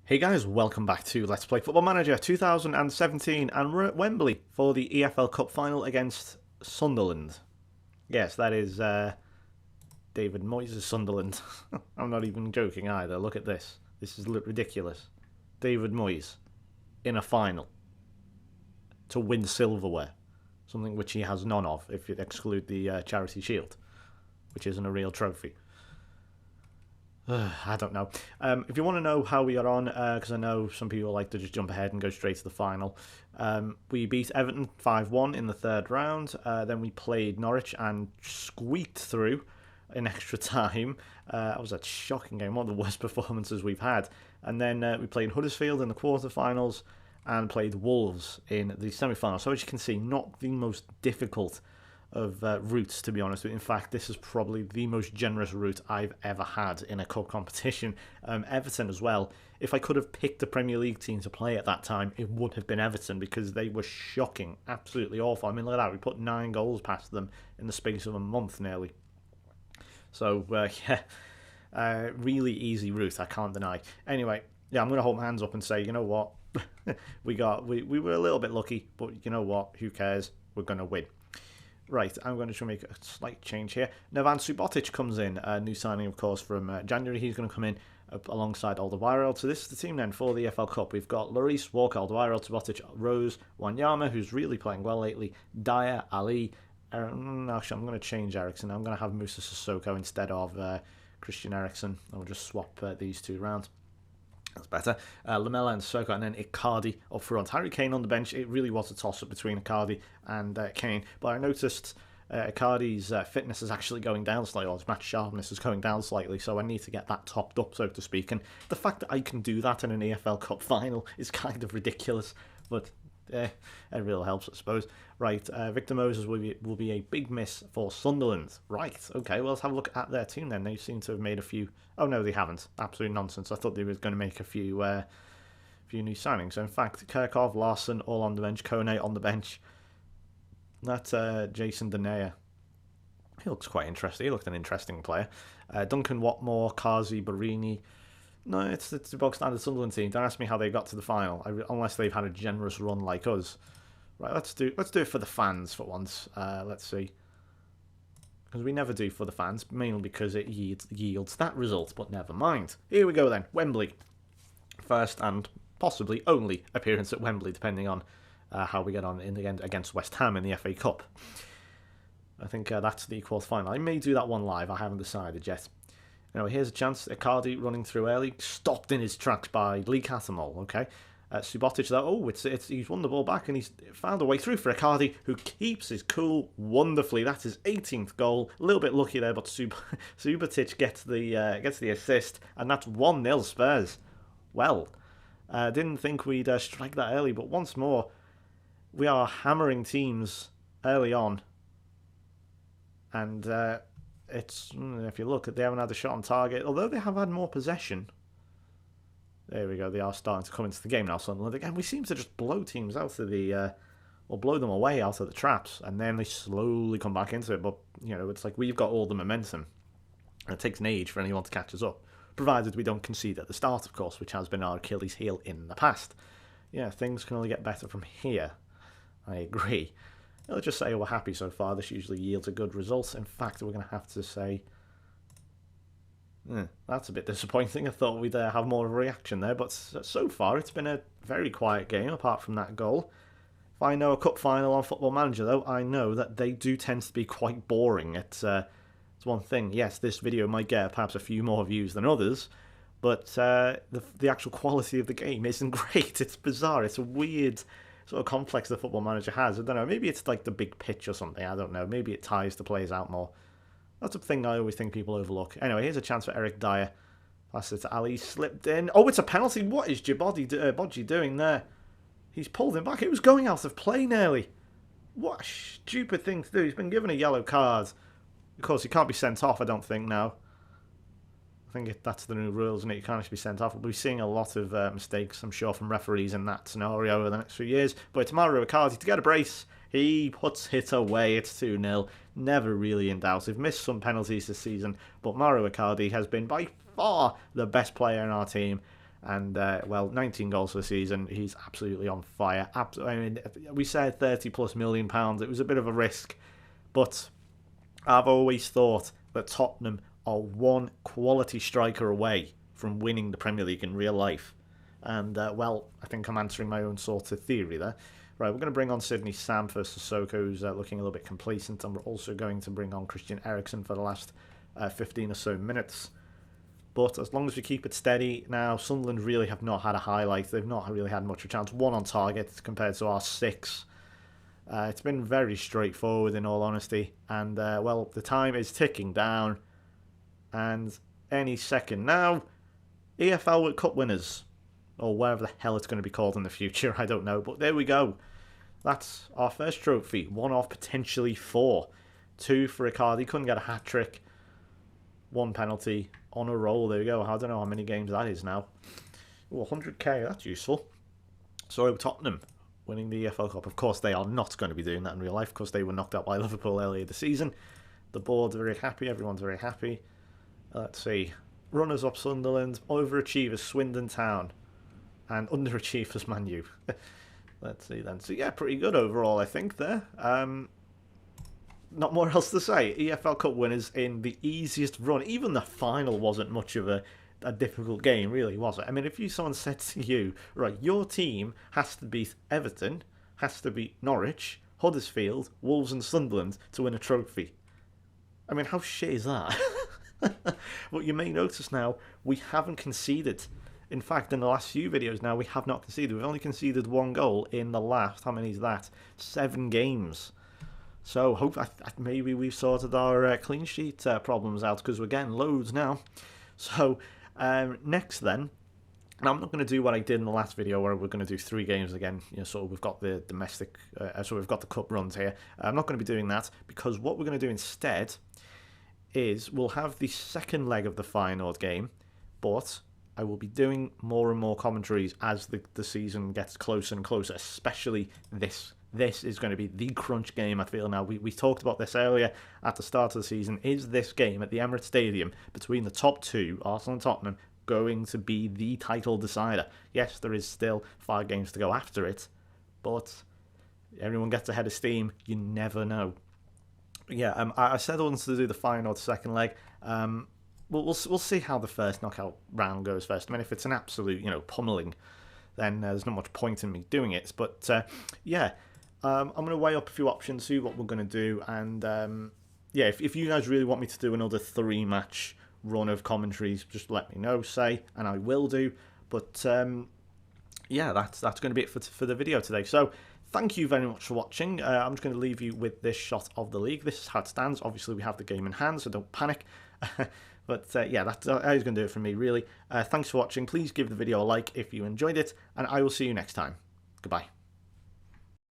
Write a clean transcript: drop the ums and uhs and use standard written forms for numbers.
Hey guys, welcome back to Let's Play Football Manager 2017, and we're at Wembley for the EFL Cup final against Sunderland. Yes, that is David Moyes' Sunderland. I'm not even joking either. Look at this. This is ridiculous. David Moyes in a final to win silverware, something which he has none of if you exclude the Charity Shield, which isn't a real trophy. I don't know. If you want to know how we got on, because I know some people like to just jump ahead and go straight to the final, we beat Everton 5-1 in the third round. Then we played Norwich and squeaked through in extra time. That was a shocking game, one of the worst performances we've had. And then we played Huddersfield in the quarterfinals and played Wolves in the semi-final. So as you can see, not the most difficult of routes, to be honest with you. In fact, this is probably the most generous route I've ever had in a cup competition. Everton as well. If I could have picked a Premier League team to play at that time, it would have been Everton, because they were shocking, absolutely awful. I mean, look at that, we put 9 goals past them in the space of a month nearly. So, really easy route, I can't deny. Anyway, yeah, I'm going to hold my hands up and say, you know what, we were a little bit lucky, but you know what, who cares, we're going to win. Right, I'm going to try and make a slight change here. Nevan Subotic comes in, a new signing, of course, from January. He's going to come in alongside Alderweireld. So this is the team then for the EFL Cup. We've got Lloris, Walker, Alderweireld, Subotic, Rose, Wanyama, who's really playing well lately, Dyer, Ali. Actually, I'm going to change Ericsson. I'm going to have Musa Sissoko instead of Christian Eriksen. I'll just swap these two around. That's better. Lamella and Sissoko, and then Icardi up front. Harry Kane on the bench. It really was a toss-up between Icardi and Kane. But I noticed Icardi's fitness is actually going down slightly, or his match sharpness is going down slightly, so I need to get that topped up, so to speak. And the fact that I can do that in an EFL Cup final is kind of ridiculous, but it really helps, I suppose. Right, Victor Moses will be a big miss for Sunderland. Right, okay, well, let's have a look at their team then. They seem to have made a few... Oh, no, they haven't. Absolute nonsense. I thought they were going to make a few new signings. So, in fact, Kirkov, Larson, all on the bench. Kone on the bench. That's Jason Denayer. He looks quite interesting. He looked an interesting player. Duncan Watmore, Kazi, Barini. No, it's the bog standard Sunderland team. Don't ask me how they got to the final, unless they've had a generous run like us. Right, let's do it for the fans for once. Let's see, because we never do for the fans, mainly because it yields that result. But never mind. Here we go then. Wembley, first and possibly only appearance at Wembley, depending on how we get on in the end against West Ham in the FA Cup. I think that's the quarter final. I may do that one live. I haven't decided yet. Now, here's a chance. Icardi running through early, stopped in his tracks by Lee Cattermole. Okay, Subotic though. He's won the ball back and he's found a way through for Icardi, who keeps his cool wonderfully. That's his 18th goal. A little bit lucky there, but Subotic gets the assist, and that's 1-0 Spurs. Well, didn't think we'd strike that early, but once more, we are hammering teams early on, and. It's, if you look, they haven't had a shot on target, although they have had more possession. There we go, they are starting to come into the game now, Sunderland. Again, we seem to just blow teams out of or blow them away out of the traps, and then they slowly come back into it. But, you know, it's like we've got all the momentum, and it takes an age for anyone to catch us up, provided we don't concede at the start, of course, which has been our Achilles heel in the past. Yeah, things can only get better from here. I agree. Let's just say we're happy so far. This usually yields a good result. In fact, we're going to have to say... that's a bit disappointing. I thought we'd have more of a reaction there. But so far, it's been a very quiet game, apart from that goal. If I know a cup final on Football Manager, though, I know that they do tend to be quite boring. It's one thing. Yes, this video might get perhaps a few more views than others. But the actual quality of the game isn't great. It's bizarre. It's a weird... sort of complex the Football Manager has. I don't know, maybe it's like the big pitch or something, I don't know. Maybe it tires the players out more. That's a thing I always think people overlook. Anyway, here's a chance for Eric Dyer. Pass it to Ali, slipped in. Oh, it's a penalty. What is Bodji doing there? He's pulled him back. It was going out of play nearly. What a stupid thing to do. He's been given a yellow card. Of course, he can't be sent off, I don't think, now. I think that's the new rules, and it? You can't actually be sent off. We'll be seeing a lot of mistakes, I'm sure, from referees in that scenario over the next few years. But it's Mauro Icardi to get a brace. He puts it away. It's 2-0. Never really in doubt. We've missed some penalties this season, but Mauro Icardi has been by far the best player in our team. And, well, 19 goals for the season. He's absolutely on fire. I mean, we said £30+ million. It was a bit of a risk. But I've always thought that Tottenham are one quality striker away from winning the Premier League in real life. And, well, I think I'm answering my own sort of theory there. Right, we're going to bring on Sydney Sam for Sissoko, who's looking a little bit complacent. And we're also going to bring on Christian Eriksen for the last 15 or so minutes. But as long as we keep it steady now, Sunderland really have not had a highlight. They've not really had much of a chance. 1 on target compared to our 6. It's been very straightforward in all honesty. And, well, the time is ticking down. And any second now, EFL Cup winners. Or whatever the hell it's going to be called in the future. I don't know. But there we go. That's our first trophy. 1 off potentially 4. 2 for Icardi. Couldn't get a hat-trick. 1 penalty on a roll. There we go. I don't know how many games that is now. Ooh, 100k. That's useful. So Tottenham winning the EFL Cup. Of course, they are not going to be doing that in real life because they were knocked out by Liverpool earlier this season. The board's very happy. Everyone's very happy. Let's see. Runners-up Sunderland. Overachievers Swindon Town. And underachievers Man U. Let's see then. So yeah, pretty good overall, I think, there. Not more else to say. EFL Cup winners in the easiest run. Even the final wasn't much of a difficult game, really, was it? I mean, if someone said to you, right, your team has to beat Everton, has to beat Norwich, Huddersfield, Wolves and Sunderland to win a trophy. I mean, how shit is that? But you may notice now, we haven't conceded. In fact, in the last few videos now, we have not conceded. We've only conceded 1 goal in the last, how many is that? 7 games. So hope maybe we've sorted our clean sheet problems out because we're getting loads now. So next then, and I'm not going to do what I did in the last video where we're going to do 3 games again. You know, so we've got the domestic, so we've got the cup runs here. I'm not going to be doing that because what we're going to do instead is we'll have the second leg of the Feyenoord game, but I will be doing more and more commentaries as the season gets closer and closer, especially this. This is going to be the crunch game, I feel now. We talked about this earlier at the start of the season. Is this game at the Emirates Stadium between the top 2, Arsenal and Tottenham, going to be the title decider? Yes, there is still 5 games to go after it, but everyone gets ahead of steam. You never know. Yeah, I said I wanted to do the Feyenoord second leg. We'll see how the first knockout round goes first. I mean, if it's an absolute, pummeling, then there's not much point in me doing it. But, yeah, I'm going to weigh up a few options, see what we're going to do. And, yeah, if you guys really want me to do another 3-match run of commentaries, just let me know, and I will do. But, yeah, that's going to be it for the video today. So, thank you very much for watching. I'm just going to leave you with this shot of the league. This is how it stands. Obviously, we have the game in hand, so don't panic. But yeah, that is going to do it for me, really. Thanks for watching. Please give the video a like if you enjoyed it, and I will see you next time. Goodbye.